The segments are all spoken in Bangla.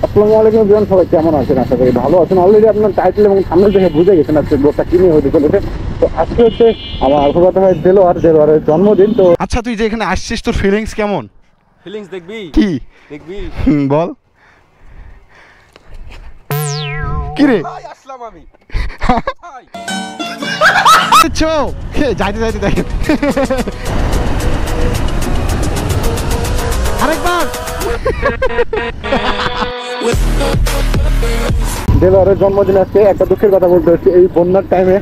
আসসালামু আলাইকুম বিয়ান, সবাই কেমন আছেন? আশা করি ভালো আছেন। অলরেডি আপনার টাইটেল এবং থাম্বনেল দেখে বুঝে গেছেন আজকে ব্লগটা কি নিয়ে হতে চলেছে। তো আজকে হচ্ছে আমার কথা হয় দেলোয়ারের জন্মদিন। তো আচ্ছা, তুই যে এখানে আসছিস তোর ফিলিংস কেমন? ফিলিংস দেখবি কি দেখবি বল। কি রে আসলাম আমি যাইতে যাইতে দেখেন আরেকবার দেলোয়ারের জন্মদিন আজকে। একটা দুঃখের কথা বলতে হচ্ছে, এই বন্যার টাইমে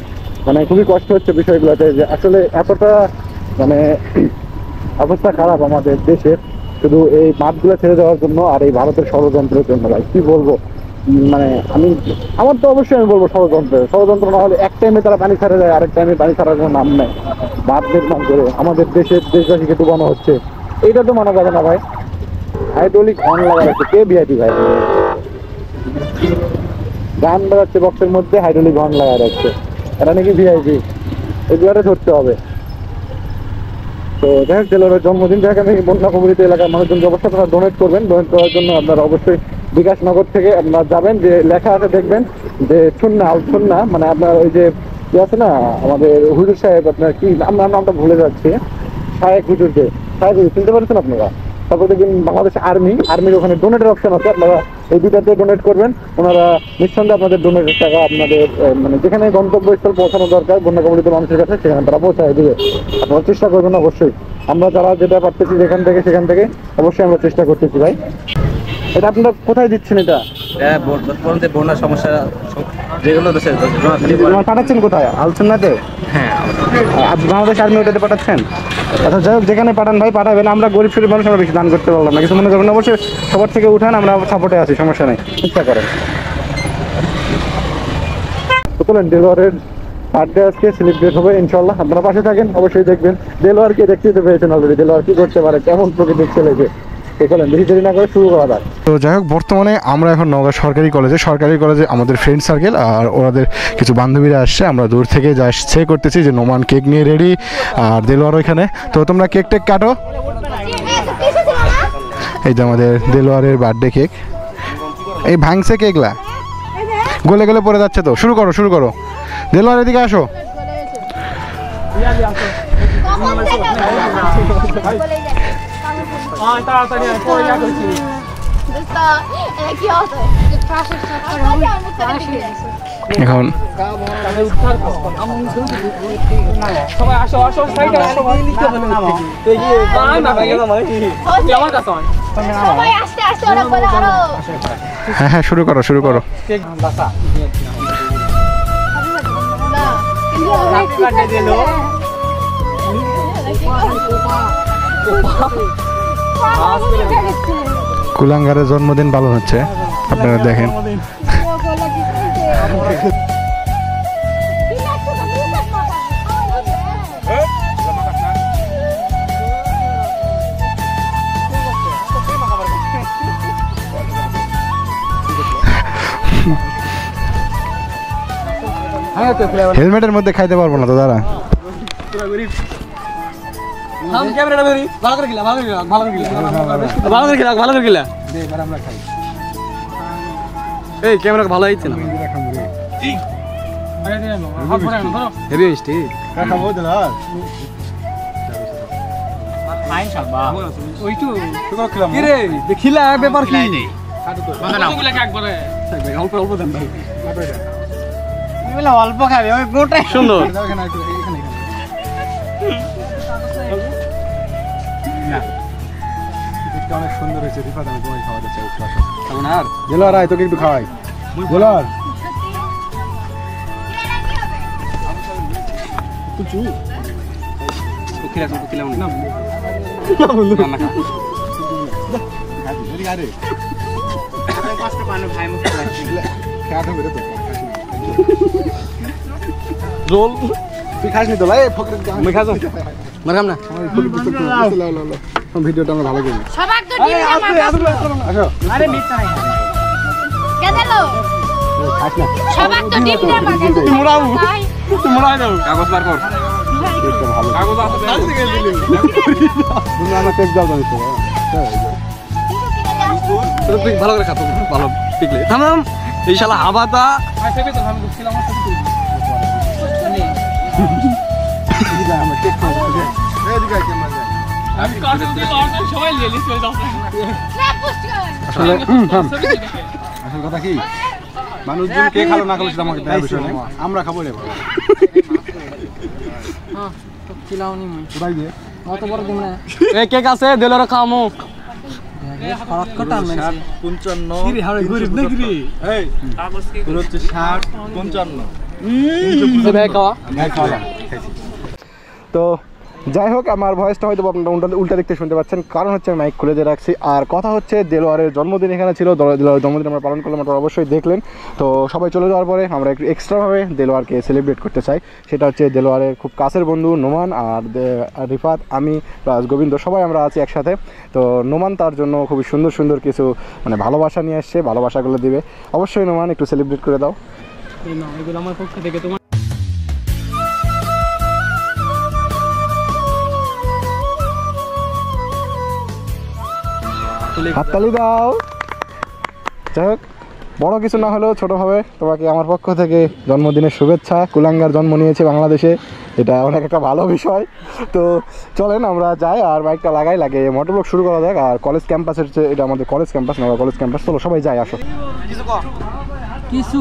মানে খুবই কষ্ট হচ্ছে বিষয়গুলোতে, যে আসলে এতটা মানে অবস্থা খারাপ আমাদের দেশে শুধু এই মাঠগুলো ছেড়ে দেওয়ার জন্য আর এই ভারতের ষড়যন্ত্রের জন্য। ভাই কি বলবো, মানে আমার তো অবশ্যই আমি বলবো ষড়যন্ত্র না হলে এক টাইমে তারা পানি ছাড়া যায়, আরেক টাইমে পানি ছাড়ার কোনো নাম নেই। বাদ নির্মাণ করে আমাদের দেশবাসীকে ডুবানো হচ্ছে, এইটা তো মানা যাবে না ভাই। হাইড্রোলিক হর্ন লাগা রাখছে কে ভিআইপি ভাই, গান বাজাচ্ছে বক্সের মধ্যে হাইড্রোলিক হর্ন লাগা রাখছে, এটা নাকি ভিআইপি, এগুলোরে ধরতে হবে। তো যাই হোক, দেলোয়ারের জন্মদিন যাই হোক, আমি বন্যা কবলিত এলাকার মানুষজন অবশ্যই আপনারা ডোনেট করবেন। ডোনেট করার জন্য আপনারা অবশ্যই বিকাশনগর থেকে আপনারা যাবেন, যে লেখা আছে দেখবেন যে সুন্না, মানে আপনার ওই যে কি আছে না আমাদের হুজুর সাহেব, আপনার কি নামটা ভুলে যাচ্ছি, শায়েক হুজুর চিনতে পারছেন আপনারা। তারপর দেখবেন বাংলাদেশ আর্মির ওখানে ডোনেটের অপশন আছে, আপনারা এই দুটাতে ডোনেট করবেন। ওনারা নিঃসন্দেহে আপনাদের ডোনেটের টাকা আপনাদের মানে যেখানে গন্তব্যস্থল পৌঁছানো দরকার বন্যা কবলিত মানুষের কাছে, সেখানে তারা পৌঁছায় দেবে। আপনারা চেষ্টা করবেন অবশ্যই। আমরা যারা যেটা পারতেছি সেখান থেকে অবশ্যই আমরা চেষ্টা করতেছি ভাই। এটা আপনারা কোথায় দিচ্ছেন? এটা বন্যার সমস্যা যেগুলো পাঠাচ্ছেন কোথায়? আলসুন্নাতে? হ্যাঁ, বাংলাদেশ আর্মি ওটাতে পাঠাচ্ছেন? আচ্ছা যাই হোক, যেখানে পাঠান ভাই পাঠাবেন। আমরা গরিব শরীর মানুষ, আমরা বেশি দান করতে পারলাম না, কিছু মনে করবেন অবশ্যই। সবার থেকে উঠান, আমরা সাপোর্টে আছি, সমস্যা নেই, চেষ্টা করেন। তো চলেন, দেলোয়ারের বার্থডে আজকে সেলিব্রেট হবে ইনশাল্লাহ। আপনারা পাশে থাকেন, অবশ্যই দেখবেন। দেলোয়ারকে দেখতে পেয়েছেন অলরেডি, দেলোয়ার কি করতে পারে, কেমন প্রকৃতির ছেলেকে। বেশি দেরি না করে শুরু করা যাক। তো যাই হোক, বর্তমানে আমরা এখন নওগাঁ সরকারি কলেজে আমাদের ফ্রেন্ড সার্কেল আর ওনাদের কিছু বান্ধবীরা আসছে। আমরা দূর থেকে যা সে করতেছি যে নোমান কেক নিয়ে রেডি, আর দেলোয়ার ওইখানে। তো তোমরা কেক টেক কাটো। এই যে আমাদের দেলোয়ারের বার্থডে কেক, এই ভাঙছে কেকলা, গলে গলে পড়ে যাচ্ছে। তো শুরু করো দেলোয়ার, এদিকে আসো। এখন হ্যাঁ শুরু করো। কুলাঙ্গারের জন্মদিন পালন হচ্ছে, আপনারা দেখেন। হেলমেটের মধ্যে খাইতে পারবো না তো দাঁড়া। এই ক্যামেরা ভালো হয়েছে না? খিলা ব্যাপার কি অল্প খাবে, গোটাই সুন্দর। অনেক সুন্দর হয়েছে, রিফাত আমি তোমায় খাওয়াতে চাই। আর দেলোয়ার আয়, তোকে একটু খাওয়াই। দেলোয়ার রোল তুই খাস নি তো ভাই? মারকাম না ভিডিওটা আমরা ভালো করি। সবাই তো ডিম আসো। আরে মিথ্যা নাই। কে দিলো? খাস না। সবাই তো ডিম দিয়ে মারকাম। তুই মোড়াই দাও, কাগজ বার কর। ভালো কাগজ আছে না দিকে দিলি। তুমি আমার টেক দাও জানিস তো। কিছু কিনে নিয়ে আসো। তুই ভালো করে খাতো ভালো পিকলে থাম থাম এই শালা হাবাতা আসলে আসল কথা কি মানুষজন কে খালো না খালো সেটা আমাকে দেখার বিষয় না, আমরা খাবো রে বাবা। কোথায় দিয়ে এ কেক আছে দেলোর খামু 55 গরিব নাকি রে এই তোর হচ্ছে 60 55 ভাই খাওয়া তো যাই হোক আমার ভয়েসটা হয়তো আপনারা উল্টা দেখতে শুনতে পাচ্ছেন, কারণ হচ্ছে আমি মাইক খুলে দিয়ে রাখছি। আর কথা হচ্ছে দেলোয়ারের জন্মদিন এখানে ছিল, দেলোয়ারের জন্মদিন আমরা পালন করলাম, আপনারা অবশ্যই দেখলেন। তো সবাই চলে যাওয়ার পরে আমরা একটু এক্সট্রাভাবে দেলোয়ারকে সেলিব্রেট করতে চাই। সেটা হচ্ছে দেলোয়ারের খুব কাছের বন্ধু নোমান আর রিফাত, আমি প্লাস গোবিন্দ, সবাই আমরা আছি একসাথে। তো নোমান তার জন্য খুবই সুন্দর সুন্দর কিছু মানে ভালোবাসা নিয়ে আসছে, ভালোবাসাগুলো দিবে। অবশ্যই নোমান একটু সেলিব্রেট করে দাও। এগুলো আমার পক্ষ থেকে তোমার হাততালি দাও। যাই হোক, বড় কিছু না হলেও ছোটোভাবে তোমাকে আমার পক্ষ থেকে জন্মদিনের শুভেচ্ছা। কুলাঙ্গার জন্ম নিয়েছে বাংলাদেশে, এটা অনেক একটা ভালো বিষয়। তো চলেন আমরা যাই আর বাইকটা লাগে মোটরব্লগ শুরু করা যাক। আর কলেজ ক্যাম্পাসের, এটা আমাদের কলেজ ক্যাম্পাস না, কলেজ ক্যাম্পাস। চলো সবাই যাই, আসো। কিছু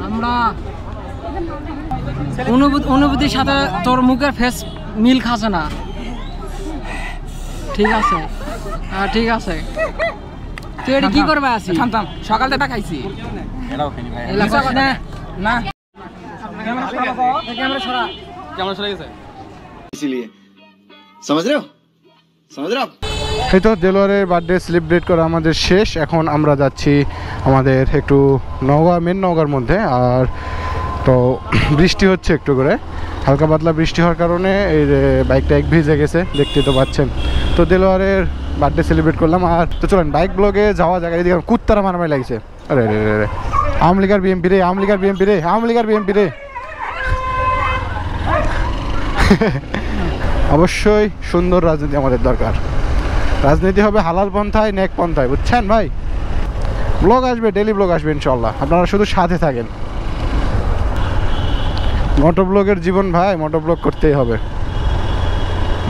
আমরা অনুভূতির সাথে তোর মুখের ফেস মিল খাচ্ছে না। ঠিক আছে, হ্যাঁ ঠিক আছে। তুই এটা কি করবে আছি? থাম সকাল থেকে খাইছি না ক্যামেরা সরা গেছে इसीलिए समझ रहे हो এই তো দেলোয়ারের বার্থডে সেলিব্রেট করা আমাদের শেষ। এখন আমরা যাচ্ছি আমাদের একটু নওগাঁ, মেন নওগাঁর মধ্যে। আর তো বৃষ্টি হচ্ছে একটু করে, হালকা পাতলা বৃষ্টি হওয়ার কারণে এই বাইকটা এক ভিজে গেছে, দেখতে তো পাচ্ছেন। তো দেলোয়ারের বার্থডে সেলিব্রেট করলাম। আর তো চলেন বাইক ব্লগে যাওয়া জায়গায় এদিকে কুত্তারা মারামারি লাগছে। আরে রে রে রে, আওয়ামী লীগের বিএমপি রে, আওয়ামী লীগের বিএমপি রে, আওয়ামী লীগের বিএমপি রে। অবশ্যই সুন্দর রাজনীতি আমাদের দরকার। রাজনীতি হবে হালাল পন্থায়, নেক পন্থায়, বুঝছেন ভাই? ব্লগ আসবে, ডেলি ব্লগ আসবে ইনশাল্লাহ, আপনারা শুধু সাথে থাকেন। মোটোব্লগের জীবন ভাই, মোটোব্লগ করতেই হবে।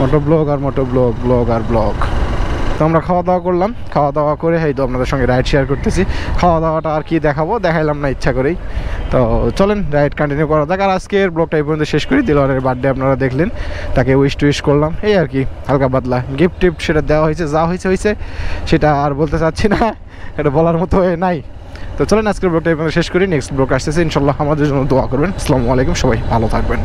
মোটোব্লগ আর মোটোব্লগ, ব্লগ আর ব্লগ। তো আমরা খাওয়া দাওয়া করলাম, খাওয়া দাওয়া করে এই তো আপনাদের সঙ্গে রাইড শেয়ার করতেছি। খাওয়া দাওয়াটা আর কি দেখাবো, দেখাইলাম না ইচ্ছা করেই। তো চলেন রাইড কন্টিনিউ করা যাক। আর আজকের ব্লগটা এই পর্যন্ত শেষ করি। দেলোয়ারের বার্থডে আপনারা দেখলেন, তাকে উইশ করলাম, এই আর কি হালকা পাতলা গিফট টিফট সেটা দেওয়া হয়েছে, যা হয়েছে সেটা আর বলতে চাচ্ছি না, এটা বলার মতো নাই। তো চলেন আজকের ব্লগটা এই পর্যন্ত শেষ করি। নেক্সট ব্লগ আসতেছে ইনশাল্লাহ, আমাদের জন্য দোয়া করবেন। আসসালামু আলাইকুম, সবাই ভালো থাকবেন।